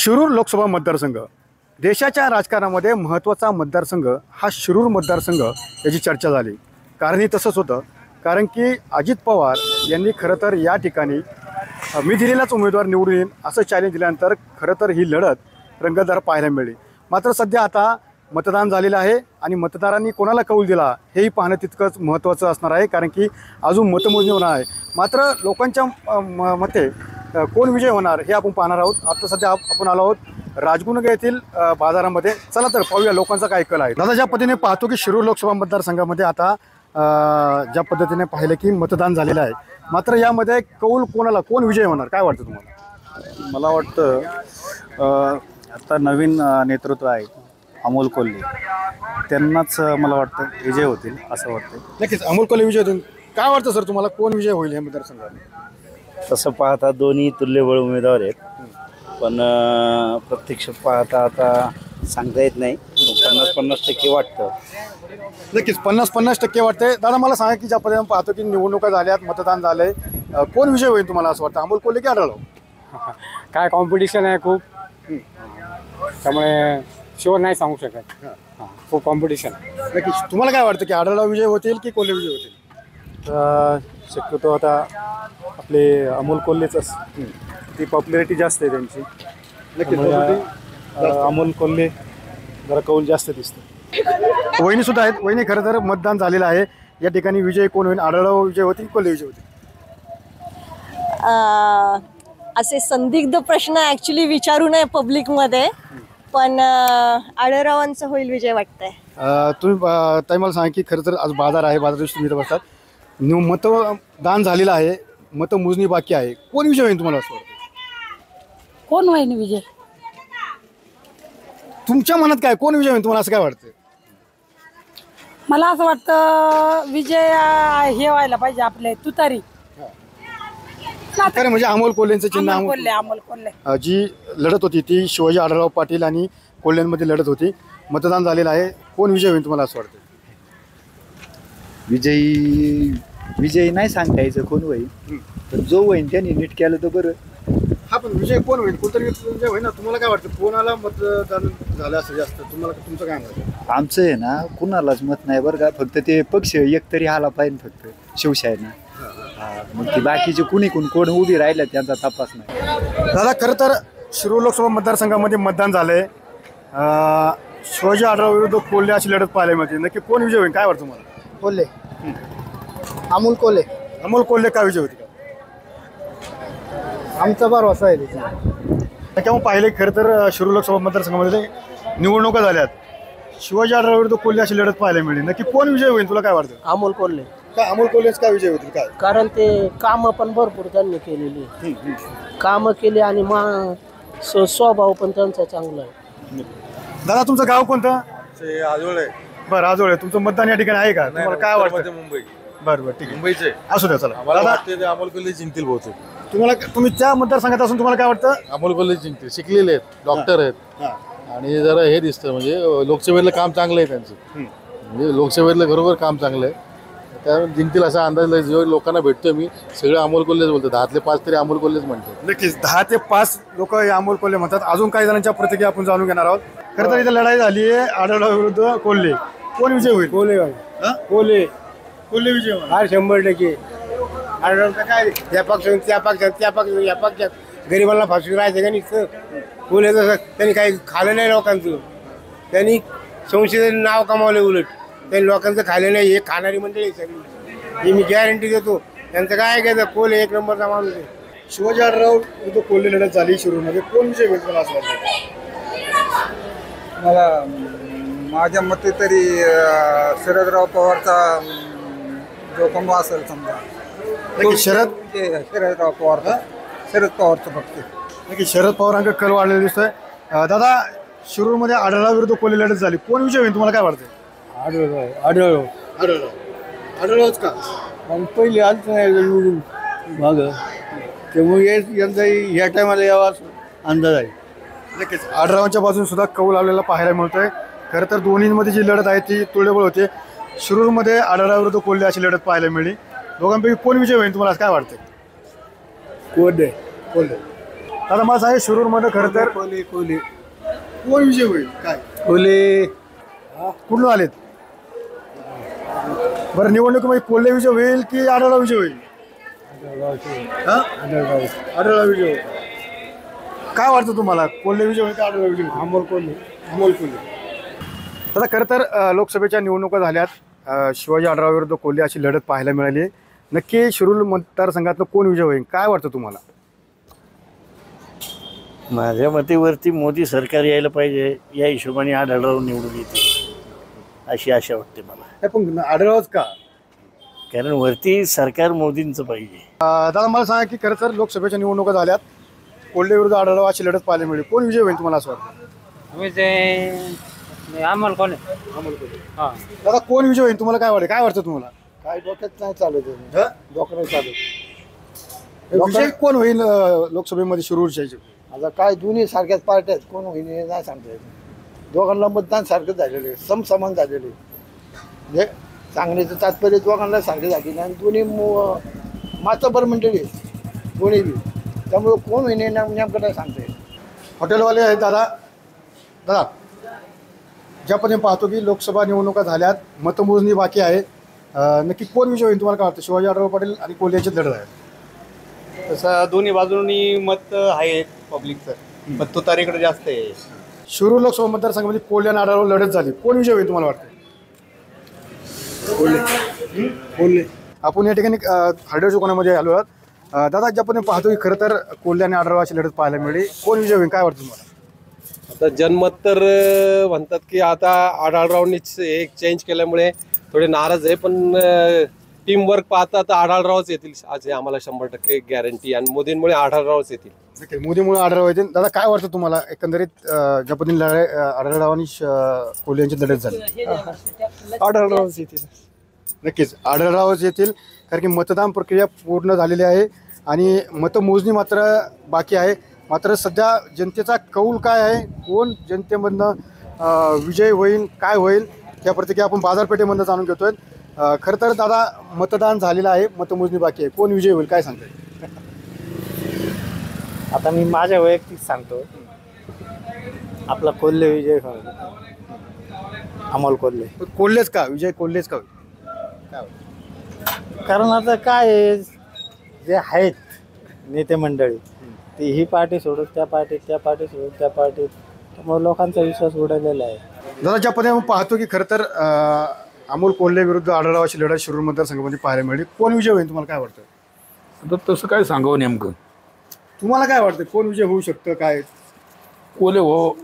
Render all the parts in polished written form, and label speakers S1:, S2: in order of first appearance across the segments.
S1: शिरूर लोकसभा मतदारसंघ देशाच्या राजकारणामध्ये महत्त्वाचा मतदारसंघ हा शिरूर मतदारसंघ याची चर्चा झाली। कारण तसंच होतं, कारण की अजित पवार यांनी खरं तर या ठिकाणी मी दिलेलाच उमेदवार निवडून येईन असं चॅलेंज दिल्यानंतर खरं तर ही लढत रंगतदार पाहायला मिळाली। मात्र सध्या आता मतदान झालेलं आहे आणि मतदारांनी कोणाला कौल दिला हेही पाहणं तितकंच महत्त्वाचं असणार आहे, कारण की अजून मतमोजणी होणार आहे। मात्र लोकांच्या मते कोण विजय होणार हे आपण पाहणार आहोत। आता सध्या आपण आलो आहोत राजगुंडगे येथील बाजारामध्ये। चला तर पाहूया लोकांचा काय कल आहे। दादा, ज्या पद्धतीने पाहतो की शिरूर लोकसभा मतदारसंघामध्ये आता ज्या पद्धतीने पाहिलं की मतदान झालेलं आहे, मात्र यामध्ये कौल कोणाला, कोण विजय होणार काय वाटतं तुम्हाला?
S2: मला वाटतं आता नवीन नेतृत्व आहे अमोल कोल्हे, त्यांनाच मला वाटतं विजय होतील असं वाटतं।
S1: नक्कीच अमोल कोल्हे विजय होतील। काय वाटतं सर तुम्हाला, कोण विजय होईल या मतदारसंघात?
S3: तसं पाहता दोन्ही तुल्यबळ उमेदवार आहेत, पण प्रत्यक्ष पाहता आता सांगता येत नाही। 50-50% वाटतं।
S1: नक्कीच 50-50% वाटते। दादा मला सांगा की ज्या पद्धतीने पाहतो की निवडणुका झाल्यात, मतदान झालंय, कोण विजय होईल तुम्हाला असं वाटतं, अमोल कोल्हे की आढळराव?
S4: काय कॉम्पिटिशन आहे खूप, त्यामुळे शुअर नाही सांगू शकत। खूप कॉम्पिटिशन आहे।
S1: नक्कीच तुम्हाला काय वाटतं की आढळराव विजय होतील की कोल्हे विजय होतील?
S2: शक्यतो आता आपले अमोल कोल्हेच, ती पॉप्युलरिटी जास्त आहे त्यांची। नक्कीच अमोल कोल्हे जरा कौल जास्त दिसतं।
S1: वहिनी सुद्धा आहेत। वहिनी, खरं तर मतदान झालेलं आहे, या ठिकाणी विजय कोण होईल, आढळराव विजय होतील कोल्हे विजय होतील?
S5: असे संदिग्ध प्रश्न ॲक्च्युली विचारू नये पब्लिकमध्ये, पण आढळरावांचं होईल विजय वाटतंय।
S1: तुम्ही ताई मला सांगा की खरं तर आज बाजार आहे, बाजार दिवशी तुम्ही इथं बसतात, मतदान झालेलं आहे, मतमोजणी बाकी आहे, कोण विजय होईल तुम्हाला असं वाटतं?
S6: कोण होईल विजय?
S1: तुमच्या मनात काय, कोण विजय होईल तुम्हाला असं काय वाटतं?
S6: मला असं वाटतं विजय हे व्हायला पाहिजे आपले तुतारी।
S1: खरं म्हणजे अमोल कोल्हेंचं चिन्ह,
S6: अमोल कोल्हे
S1: जी लढत होती ती शिवाजी आढळराव पाटील आणि कोल्हेंमध्ये लढत होती। मतदान झालेलं आहे, कोण विजय होईल तुम्हाला असं वाटतं?
S2: विजयी नाही सांगता यायचं कोण होईल, पण जो होईल त्यांनी नीट केलं तर बरं।
S1: हा, पण विजय कोण होईल, कोणतरी विजय होईल ना? तुम्हाला काय वाटतं कोणाला मतदान झालं असं जास्त, तुम्हाला तुमचं काय मत?
S2: आमचं आहे ना कुणालाच मत नाही बरं का, फक्त ते पक्ष एकतरी आला पाहिजे, फक्त शिवसेना। मग ती बाकीचे कोण उभी राहिलं त्यांचा तपास नाही।
S1: दादा, खरं तर शिरूर लोकसभा मतदारसंघामध्ये मतदान झालंय, शिवाजी आढळराव विरुद्ध कोल्हे अशी लढत पाहायला मिळते, नक्की कोण विजय होईल काय वाटतं तुम्हाला?
S7: कोल्हे, अमोल कोल्हे।
S1: अमोल कोल्हे का विजय होतील?
S7: आमचा भरवसा आहे त्याच्यावर।
S1: तेव्हा पाहिले खरं तर शिरूर लोकसभा मतदारसंघामध्ये निवडणुका झाल्यात, शिवाजी आढळराव विरुद्ध कोल्हे अशी लढत पाहायला मिळेल, नक्की कोण विजय होईल तुला काय वाटतं?
S7: अमोल कोल्हे।
S1: काय अमोल कोल्हेच का विजय होतील काय?
S7: कारण ते कामं पण भरपूर त्यांनी केलेली, कामं केली आणि स्वभाव पण त्यांचा चांगला आहे।
S1: दादा, तुमचं गाव कोणतं?
S8: आजोळे।
S1: बरं, आजोळे। तुमचं मतदान या ठिकाणी आहे का? तुम्हाला काय वाटतं?
S8: मुंबई।
S1: बरं बरं, ठीक आहे,
S8: मुंबईचे
S1: असू द्या। चला
S8: मला
S1: दादा,
S8: वाटते ते अमोल कोल्हे जिंकतील बहुतेक।
S1: तुम्ही त्या मतदारसंघात असून तुम्हाला काय वाटतं?
S8: अमोल कोल्हे जिंकतील, शिकलेले आहेत, डॉक्टर आहेत, आणि जरा हे दिसतं म्हणजे लोकसभेतलं काम चांगलं आहे त्यांचं, म्हणजे लोकसभेतलं बरोबर काम चांगलं आहे, त्यामुळे जिंकतील असा अंदाज जो लोकांना भेटतोय मी, सगळे अमोल कोल्हेच बोलतो। 10 ते 5 तरी अमोल कोल्हेच म्हणतात।
S1: नक्कीच 10 ते 5 लोक हे अमोल कोल्हे म्हणतात। अजून काही जणांच्या प्रतिक्रिया आपण जाणून घेणार आहोत। खरं तर इथे लढाई झाली आहे आढळराव विरुद्ध कोल्हे, कोण विजय होईल?
S7: कोल्हे कोल्हे
S1: कोल्हे विजय होईल।
S7: 100%। आढळराव काय त्या पक्षात त्या पक्षात त्या पक्षात या पक्षात गरिबांना फाशी राहायचं का नाही? कोल्हे तसं त्यांनी काही खाल्लं नाही लोकांचं, त्यांनी संशोधन नाव कमावलं, उलट त्यांनी लोकांचं खाल्लं नाही। हे खाणारी मंडळी सगळी, हे मी गॅरंटी देतो, त्यांचं काय घ्यायचं। कोल्हे एक नंबरचा माणूस आहे।
S1: शिवाजी आढळराव विरुद्ध कोल्हे लढत झाली शिरूरमध्ये, कोण विजय होईल मला असं वाटतं?
S9: मला माझ्या मते तरी शरदराव पवारचा जोखम असेल समजा। शरदराव पवारचा, शरद पवारचं फक्त
S1: नक्की शरद पवारांकडे कल वाढलेला दिसतोय। दादा, शिरूरमध्ये आढळराव विरुद्ध कोल्हे लढत झाली, कोण विजय होईल तुम्हाला काय वाटतं? आढळरावच का?
S7: पहिले आलतं नाही निवडून माग, त्यामुळे यंदा ह्या टायमाला यावा अंदाज आहे।
S1: नक्कीच आढळरावांच्या बाजून सुद्धा कौल आलेला पाहायला मिळतोय। खरं तर दोन्हीमध्ये जी लढत आहे ती तुल्यबळ होते। शिरूरमध्ये आढळराव विरुद्ध कोल्हे अशी लढत पाहायला मिळाली, दोघांपैकी कोण विजय होईल तुम्हाला काय वाटतं?
S7: कोल्हे।
S1: कोल्हे दादा मला सांगा शिरूरमध्ये खरं तर
S7: कोले कोले
S1: कोण विजय होईल काय
S7: कोले
S1: कुठून आलेत बरं निवडणुकीमध्ये कोल्हे विजय होईल की आढळराव विजय होईल आढळराव विजय होईल काय वाटतं तुम्हाला कोल्हे विजय होईल का आढळराव विजय होईल
S7: अमोल कोले
S1: अमोल कोल्हे दादा खरं तर लोकसभेच्या निवडणुका झाल्यात शिवाजी आढळराव विरुद्ध कोल्हे अशी लढत पाहायला मिळाली नक्की शिरूर मतदारसंघातलं कोण विजय होईल काय वाटतं तुम्हाला
S3: माझ्या मतेवरती मोदी सरकार यायला पाहिजे या हिशोबाने आढळराव निवडून येते अशी आशा वाटते मला.
S1: नाही पण आढळरावच का
S3: कारण वरती सरकार मोदींचं पाहिजे.
S1: दादा मला सांगा की खरं तर लोकसभेच्या निवडणुका झाल्यात कोल्हे विरुद्ध आढळराव अशी लढत पाहायला मिळेल कोण विजय होईल तुम्हाला असं वाटतं
S4: अमोल कोल्हे हां
S1: दादा कोण विजय होईल तुम्हाला काय वाटतं तुम्हाला
S7: काय डोक्यात नाही चालू डोक्यात चालू
S1: विजय कोण होईल लोकसभेमध्ये शिरूरच्या
S7: आता काय दोन्ही सारख्याच पार्ट्या आहेत कोण होईल हे नाही सांगता येत दोघांना मतदान सारखं झालेलं आहे समसमान झालेलं आहे म्हणजे सांगण्याचं तात्पर्य दोघांना सारखं झालेलं आहे आणि दोन्ही मातबर मंडळी आहेत दोन्ही बी त्यामुळं कोण होईल हे नेमकं नाही सांगता येत
S1: हॉटेलवाले आहेत दादा ज्या पद्धतीने पाहतो की लोकसभा निवडणुका झाल्यात मतमोजणी बाकी आहे नक्की कोण विजय होईल तुम्हाला काय वाटतं शिवाजी आढळराव पाटील आणि कोल्हे यांच्यात लढत आहे
S10: तसं दोन्ही बाजूंनी मत आहे पब्लिकचं पण तुतारीकडे जास्त आहे.
S1: शिरूर लोकसभा मतदारसंघामध्ये कोल्हे आणि आढळराव लढत झाली कोण विजय होईल तुम्हाला वाटतं कोल्हे आपण या ठिकाणी हरडे दुकानामध्ये आलो आहोत दादा ज्या पद्धतीने पाहतो की खरं तर कोल्हे आणि आढळरावाची लढत पाहायला मिळेली कोण विजय होईल काय वाटतं तुम्हाला
S10: आता जनमत तर म्हणतात की आता आढळरावनीच एक चेंज केल्यामुळे थोडे नाराज आहे पण टीम वर्क पाहता तर आढळरावच येतील आज आम्हाला 100% गॅरंटी आणि मोदींमुळे आढळरावच येतील.
S1: मोदीमुळे आढळराव येतील दादा काय वाटतं तुम्हाला एकंदरीत ज्या पद्धतीने आढळराव आणि कोल्हे यांची लढत झाली
S2: आढळरावच येतील
S1: नक्कीच आढळरावच येतील कारण की मतदान प्रक्रिया पूर्ण झालेली आहे आणि मतमोजणी मात्र बाकी आहे मात्र सध्या जनतेचा कौल काय आहे कोण जनतेमधनं विजय होईल काय होईल या प्रतिक्रिया आपण बाजारपेठेमधनं जाणून घेतोय खरं तर दादा मतदान झालेलं आहे मतमोजणी बाकी आहे कोण विजय होईल काय सांगताय
S2: आता मी माझ्या वैयक्तिक सांगतो आपला कोल्हे विजय होईल अमोल कोल्हे
S1: कोल्हेच का विजय कोल्हेच का होईल काय होईल?
S2: कारण आता काय आहे, जे आहेत नेते मंडळी ती ही पार्टी सोडून त्या पार्टीत त्या पार्टी सोडून त्या पार्टीत त्यामुळे लोकांचा विश्वास उडालेला आहे.
S1: दादा ज्या पद्धतीने आपण पाहतो की खरं तर अमोल कोल्हे विरुद्ध आढळरावाची लढत शिरूर मतदारसंघामध्ये पाहायला मिळाली कोण विजय होईल तुम्हाला काय वाटतं
S11: आता तसं काय सांगावं नेमकं
S1: तुम्हाला काय वाटतं कोण विजय होऊ शकतं काय
S11: कोल्हे हो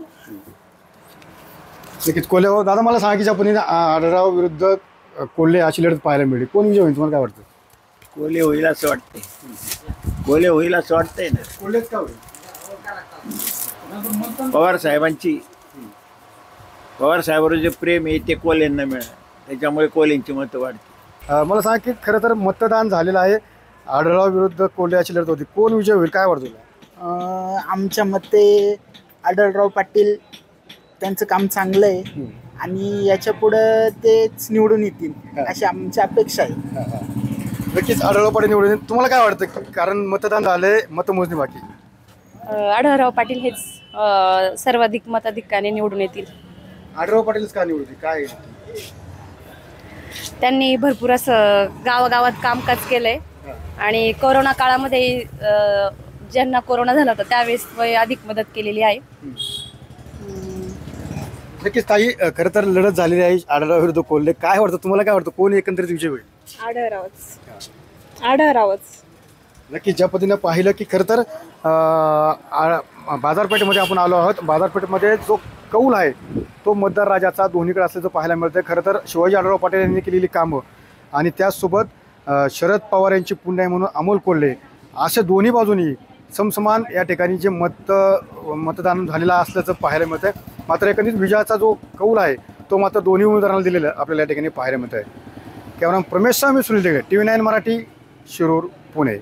S1: नक्कीच कोल्हे हो दादा मला सांगा की ज्या पद्धतीने आढळराव विरुद्ध कोल्हे अशी लढत पाहायला मिळेल कोण विजय होईल तुम्हाला काय वाटतं
S3: कोल्हे होईल असं वाटतंय कोल्हे होईल असं वाटतंय ना
S1: कोल्हेच का होईल
S3: पवार साहेबांवर जे प्रेम आहे ते कोल्हेंना मिळालं त्याच्यामुळे कोल्हेंची मतं वाढते.
S1: मला सांगा की खरं तर मतदान झालेलं आहे आढळराव विरुद्ध कोल्हे अशी लढत होती कोण विजय होईल काय वाटतं तुला
S12: आमच्या मते आढळराव पाटील त्यांचं काम चांगलं आहे आणि याच्या पुढं तेच निवडून येतील अशी आमची अपेक्षा आहे.
S1: नक्कीच आढळराव पाटील निवडून येतील. तुम्हाला काय वाटतं कारण मतदान झालंय मतमोजणी बाकी
S13: आढळराव पाटील हेच सर्वाधिक मताधिक्याने निवडून येतील.
S1: आढळराव पाटीलच का निवडून काय
S13: त्यांनी भरपूर असं गावागावात कामकाज केलंय आणि कोरोना काळामध्ये ज्यांना कोरोना झाला होता त्यावेळेस अधिक मदत केलेली आहे.
S1: नक्कीच ताई खरं तर लढत झालेली आहे आढळराव विरुद्ध कोल्हे काय वाटतं तुम्हाला काय वाटतं कोण एकंदरीत विजय होईल
S13: आढळरावच
S1: नक्कीच ज्या पद्धतीनं पाहिलं की खरं तर बाजारपेठेमध्ये आपण आलो आहोत बाजारपेठेमध्ये जो कौल आहे तो मतदार राजाचा दोन्हीकडे असल्याचं पाहायला मिळतं खरं तर शिवाजी आढळराव पाटील यांनी केलेली कामं आणि त्याचसोबत शरद पवार यांची पुण्य म्हणून अमोल कोल्हे अशा दोन्ही बाजूनी समसमान या ठिकाणी जे मतदान झालेलं असल्याचं पाहायला मिळतं आहे मात्र एकंदरीत विजयाचा जो कौल आहे तो मात्र दोन्ही उमेदवारांना दिलेला आपल्याला या ठिकाणी पाहायला मिळत आहे. कॅमेरा प्रमेश मी सुनील देगडे TV9 मराठी शिरूर पुणे.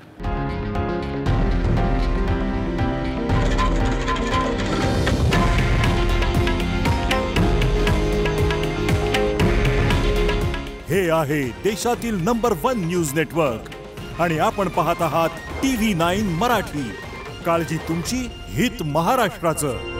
S14: हे आहे देशातील नंबर 1 न्यूज नेटवर्क आणि आपण पाहत आहात TV9 मराठी. काळजी तुमची, हित महाराष्ट्राचं.